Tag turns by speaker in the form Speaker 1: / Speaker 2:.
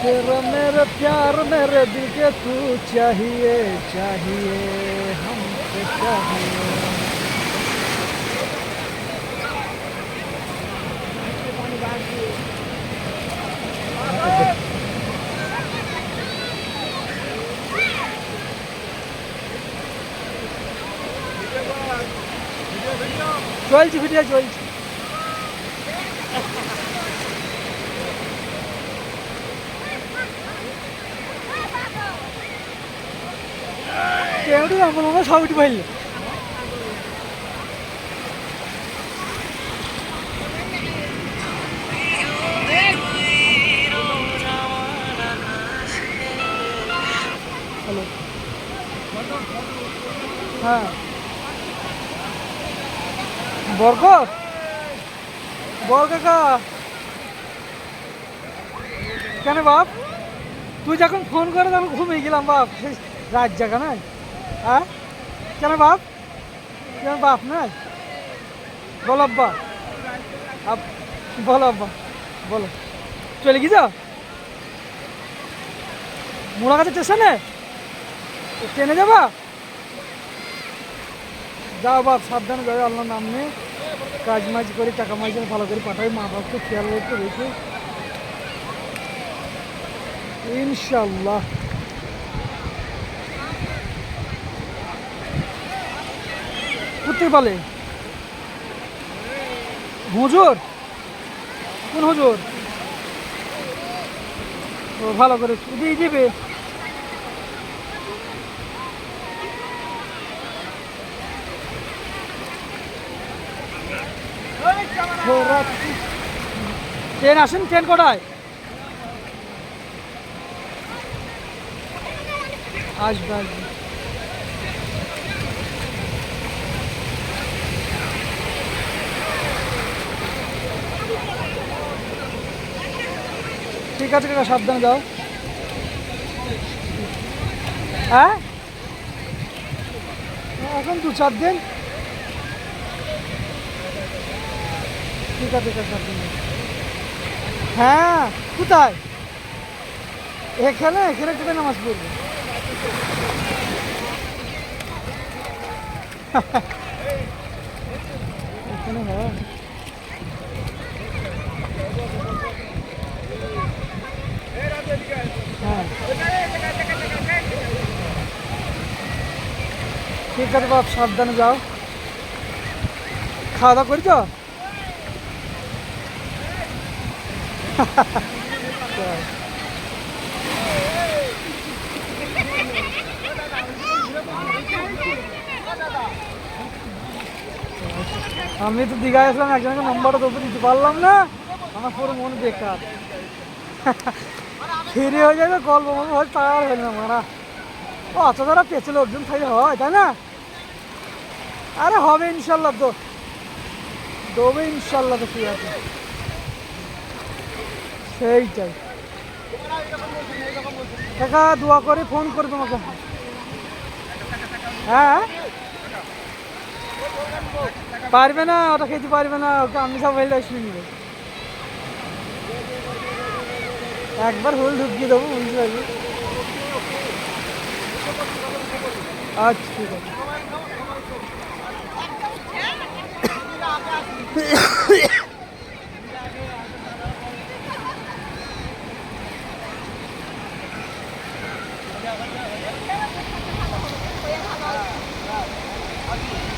Speaker 1: तेरा मेरा प्यार मेरे दिल के तू चाहिए चाहिए हमको चाहिए। চলছে ভিডিও চলছে। কেমন আমার সাউটি পাইলে হ্যালো হ্যাঁ বরকত বল কাকা কেন বাপ তুই যখন ফোন করে তখন ঘুমিয়ে গেলাম বাপ রাত জায়গা নাই হ্যাঁ কেন বাপ কেন বাপ নাই বল আব্বা বলো আব্বা বলো চলে গিয়ে যাও মোড়াগাছা স্টেশনে ট্রেনে যাবা যাও বাপ সাবধানে যাবে আল্লাহর নাম নিয়ে কাজ মাজ করে টাকা মাজ ভালো করে পাঠাই মা বাপকে খেয়াল রেখে রেখে ইনশাল্লাহ। কোথায় বলে হুজুর কোন হুজুর ও ভালো করে দিয়ে দিবে ট্রেন আসেন ট্রেন কটায় আসবে আসবে ঠিক আছে কাকা সাবধানে যাও হ্যাঁ এখন 2-4 দিন ঠিক আছে কাকা সাবধানে হ্যাঁ কোথায় এখানে এখানে কোথায় নামাজ পড়বে এখানে হ্যাঁ হ্যাঁ ঠিক আছে বাপ সাবধানে যাও খাওয়া দাওয়া করেছ আমি তো দীঘায় আসলাম একজনকে নম্বরটা তো দিতে পারলাম না আমার পুরো মন বেকার ফিরে হয়ে যাবে গল্প মনে হয় তার হইল না মারা ও অত দ্বারা পেছে লোকজন থাকলে হয় তাই না আরে হবে ইনশাল্লাহ তো দেবে ইনশাল্লাহ তো ঠিক আছে সেইটাই কাকা দোয়া করে ফোন করে তোমাকে হ্যাঁ পারবে না ওটা খেতে পারবে না ওকে আমি সব হইলে শুনে নিবে একবার হুল ঢুকিয়ে দেবো বুঝতে পারবি আচ্ছা ঠিক আছে